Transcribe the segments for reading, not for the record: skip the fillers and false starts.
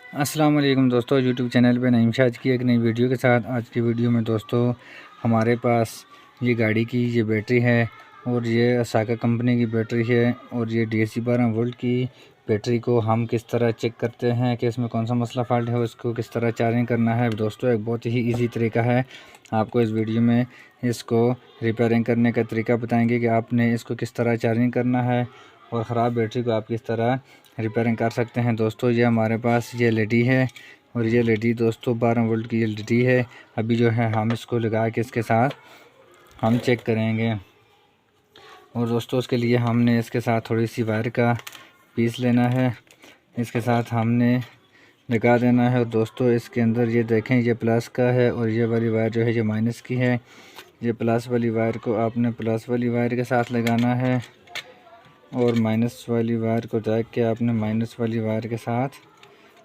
अस्सलाम वालेकुम दोस्तों, यूट्यूब चैनल पे नईम शाह की एक नई वीडियो के साथ। आज की वीडियो में दोस्तों हमारे पास ये गाड़ी की ये बैटरी है और ये ओसाका कंपनी की बैटरी है और ये DC 12 वोल्ट की बैटरी को हम किस तरह चेक करते हैं कि इसमें कौन सा मसला फॉल्ट है, उसको किस तरह चार्जिंग करना है। दोस्तों एक बहुत ही इजी तरीका है, आपको इस वीडियो में इसको रिपेयरिंग करने का तरीका बताएंगे कि आपने इसको किस तरह चार्जिंग करना है और ख़राब बैटरी को आप किस तरह रिपेयरिंग कर सकते हैं। दोस्तों ये हमारे पास ये एलईडी है और ये एलईडी दोस्तों 12 वोल्ट की एलईडी है। अभी जो है हम इसको लगा के इसके साथ हम चेक करेंगे और दोस्तों उसके लिए हमने इसके साथ थोड़ी सी वायर का पीस लेना है, इसके साथ हमने लगा देना है। और दोस्तों इसके अंदर ये देखें, ये प्लस का है और ये वाली वायर जो है ये माइनस की है। ये प्लस वाली वायर को आपने प्लस वाली वायर के साथ लगाना है और माइनस वाली वायर को देख के आपने माइनस वाली वायर के साथ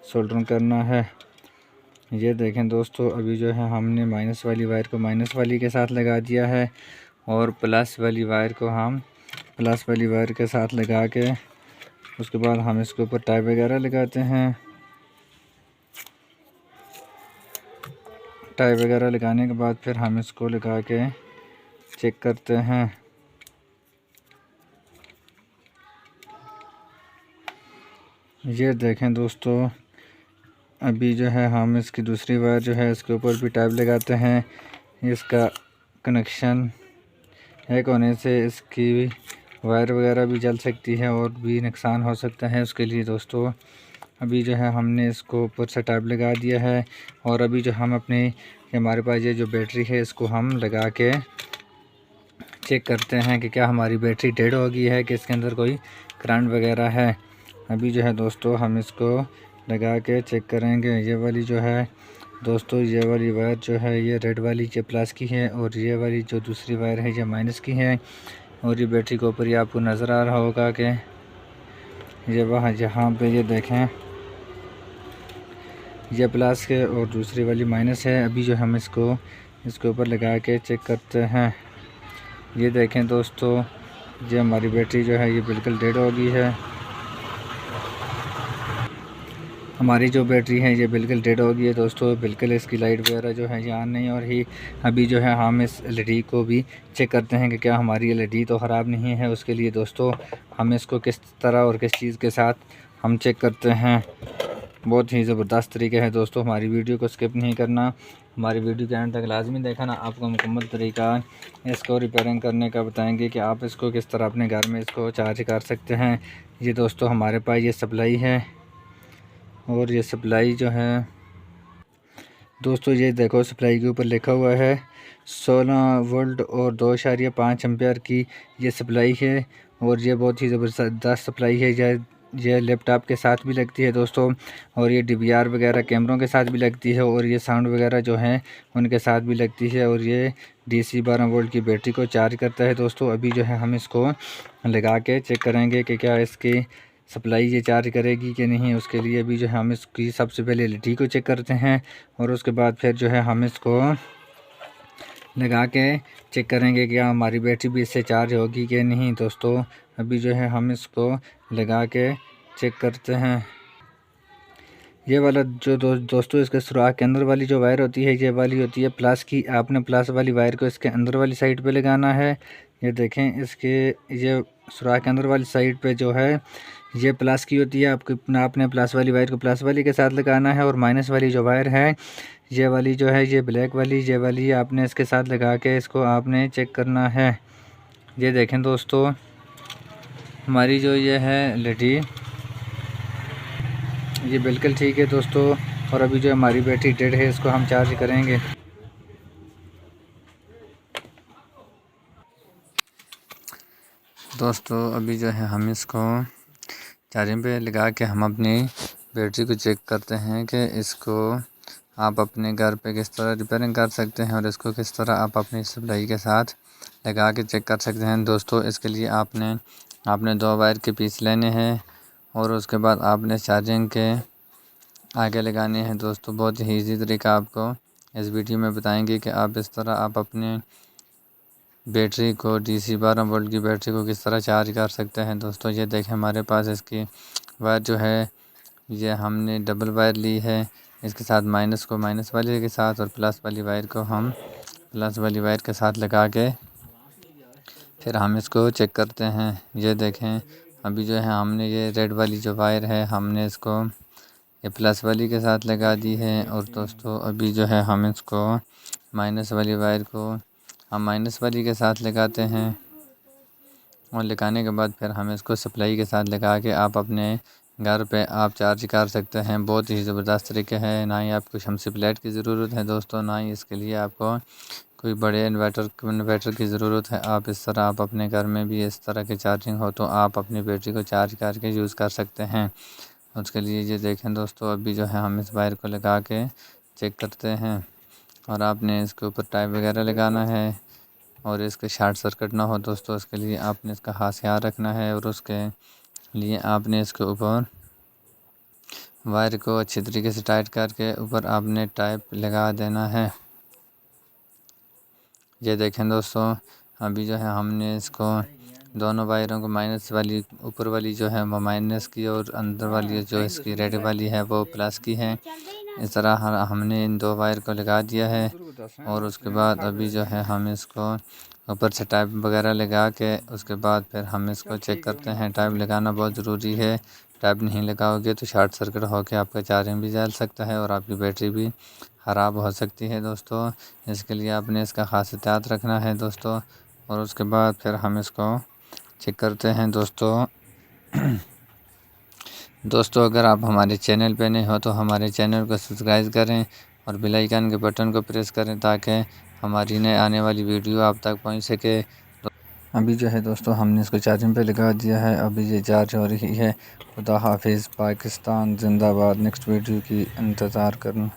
सोल्डरिंग करना है। ये देखें दोस्तों, अभी जो है हमने माइनस वाली वायर को माइनस वाली के साथ लगा दिया है और प्लस वाली वायर को हम प्लस वाली वायर के साथ लगा के उसके बाद हम इसके ऊपर टाई वगैरह लगाते हैं। टाई वगैरह लगाने के बाद फिर हम इसको लगा के चेक करते हैं। ये देखें दोस्तों, अभी जो है हम इसकी दूसरी वायर जो है इसके ऊपर भी टाइप लगाते हैं। इसका कनेक्शन एक होने से इसकी वायर वगैरह भी जल सकती है और भी नुकसान हो सकता है। उसके लिए दोस्तों अभी जो है हमने इसको ऊपर से टाइप लगा दिया है और अभी जो हम अपने हमारे पास ये जो बैटरी है इसको हम लगा के चेक करते हैं कि क्या हमारी बैटरी डेड हो गई है कि इसके अंदर कोई करंट वगैरह है। अभी जो है दोस्तों हम इसको लगा के चेक करेंगे। ये वाली जो है दोस्तों, ये वाली वायर जो है ये रेड वाली ये प्लस की है और ये वाली जो दूसरी वायर है ये माइनस की है। और ये बैटरी के ऊपर ये आपको नज़र आ रहा होगा कि ये वहाँ जहाँ पे ये देखें ये प्लस है और दूसरी वाली माइनस है। अभी जो हम इसको इसके ऊपर लगा के चेक करते हैं। ये देखें दोस्तों, ये हमारी बैटरी जो है ये बिल्कुल डेड हो गई है। हमारी जो बैटरी है ये बिल्कुल डेड हो गई है दोस्तों, बिल्कुल इसकी लाइट वगैरह जो है ये ऑन नहीं हो रही। अभी जो है हम इस एलईडी को भी चेक करते हैं कि क्या हमारी एलईडी तो ख़राब नहीं है। उसके लिए दोस्तों हम इसको किस तरह और किस चीज़ के साथ हम चेक करते हैं, बहुत ही ज़बरदस्त तरीका है दोस्तों। हमारी वीडियो को स्किप नहीं करना, हमारी वीडियो के एंड तक लाजमी देखना। आपको मुकम्मल तरीका इसको रिपेयरिंग करने का बताएंगे कि आप इसको किस तरह अपने घर में इसको चार्ज कर सकते हैं। ये दोस्तों हमारे पास ये सप्लाई है और ये सप्लाई जो है दोस्तों ये देखो, सप्लाई के ऊपर लिखा हुआ है 16 वोल्ट और 2.5 एम्पेयर की ये सप्लाई है और ये बहुत ही ज़बरदस्त सप्लाई है। ये लैपटॉप के साथ भी लगती है दोस्तों और ये DVR वगैरह कैमरों के साथ भी लगती है और ये साउंड वगैरह जो हैं उनके साथ भी लगती है और ये DC 12 वोल्ट की बैटरी को चार्ज करता है दोस्तों। अभी जो है हम इसको लगा के चेक करेंगे कि क्या इसकी सप्लाई ये चार्ज करेगी कि नहीं। उसके लिए भी जो है हम इसकी सबसे पहले एलईडी को चेक करते हैं और उसके बाद फिर जो है हम इसको लगा के चेक करेंगे कि हमारी बैटरी भी इससे चार्ज होगी कि नहीं दोस्तों। अभी जो है हम इसको लगा के चेक करते हैं। ये वाला जो दोस्तों इसके सुराख के अंदर वाली जो वायर होती है ये वाली होती है प्लस की। आपने प्लस वाली वायर को इसके अंदर वाली साइड पे लगाना है। ये देखें, इसके ये सुराख के अंदर वाली साइड पे जो है ये प्लस की होती है। आपने प्लस वाली वायर को प्लस वाली के साथ लगाना है और माइनस वाली जो वायर है ये वाली जो है ये ब्लैक वाली ये वाली आपने इसके साथ लगा के इसको आपने चेक करना है। ये देखें दोस्तों, हमारी जो ये है एलईडी ये बिल्कुल ठीक है दोस्तों। और अभी जो हमारी बैटरी डेड है इसको हम चार्ज करेंगे। दोस्तों अभी जो है हम इसको चार्जिंग पे लगा के हम अपनी बैटरी को चेक करते हैं कि इसको आप अपने घर पे किस तरह रिपेयरिंग कर सकते हैं और इसको किस तरह आप अपनी सप्लाई के साथ लगा के चेक कर सकते हैं। दोस्तों इसके लिए आपने 2 वायर के पीस लेने हैं और उसके बाद आपने चार्जिंग के आगे लगाने हैं। दोस्तों बहुत ही ईजी तरीका आपको इस वीडियो में बताएंगे कि आप इस तरह आप अपने बैटरी को DC 12 वोल्ट की बैटरी को किस तरह चार्ज कर सकते हैं। दोस्तों ये देखें, हमारे पास इसकी वायर जो है ये हमने डबल वायर ली है, इसके साथ माइनस को माइनस वाले के साथ और प्लस वाली वायर को हम प्लस वाली वायर के साथ लगा के फिर हम इसको चेक करते हैं। ये देखें अभी जो है हमने ये रेड वाली जो वायर है हमने इसको ये प्लस वाली के साथ लगा दी है। और दोस्तों अभी जो है हम इसको माइनस वाली वायर को हम माइनस वाली के साथ लगाते हैं और लगाने के बाद फिर हम इसको सप्लाई के साथ लगा के आप अपने घर पे आप चार्ज कर सकते हैं। बहुत ही ज़बरदस्त तरीका है। ना ही आपको शमसी प्लेट की ज़रूरत है दोस्तों, ना ही इसके लिए आपको कोई बड़े इन्वर्टर की ज़रूरत है। आप इस तरह आप अपने घर में भी इस तरह की चार्जिंग हो तो आप अपनी बैटरी को चार्ज करके यूज़ कर सकते हैं। उसके लिए ये देखें दोस्तों अभी जो है हम इस वायर को लगा के चेक करते हैं और आपने इसके ऊपर टाइप वगैरह लगाना है और इसके शॉर्ट सर्किट ना हो दोस्तों, उसके लिए आपने इसका खास ख्याल रखना है। और उसके लिए आपने इसके ऊपर वायर को अच्छी तरीके से टाइट करके ऊपर आपने टाइप लगा देना है। ये देखें दोस्तों अभी जो है हमने इसको दोनों वायरों को माइनस वाली ऊपर वाली जो है वो माइनस की और अंदर वाली जो इसकी रेड वाली है वो प्लस की है। इस तरह हमने इन दो वायर को लगा दिया है और उसके बाद अभी जो है हम इसको ऊपर से टाइप वगैरह लगा के उसके बाद फिर हम इसको चेक करते हैं। टाइप लगाना बहुत ज़रूरी है, टाइप नहीं लगाओगे तो शॉर्ट सर्किट होकर आपका चार्जिंग भी जल सकता है और आपकी बैटरी भी ख़राब हो सकती है दोस्तों। इसके लिए आपने इसका ख़ास एहतियात रखना है दोस्तों। और उसके बाद फिर हम इसको चेक करते हैं दोस्तों। दोस्तों अगर आप हमारे चैनल पे नए हो तो हमारे चैनल को सब्सक्राइब करें और बेल आइकन के बटन को प्रेस करें ताकि हमारी नए आने वाली वीडियो आप तक पहुंच सके। अभी जो है दोस्तों हमने इसको चार्जिंग पे लगा दिया है, अभी ये चार्ज हो रही है। खुदा हाफिज़, पाकिस्तान जिंदाबाद। नेक्स्ट वीडियो की इंतज़ार करना।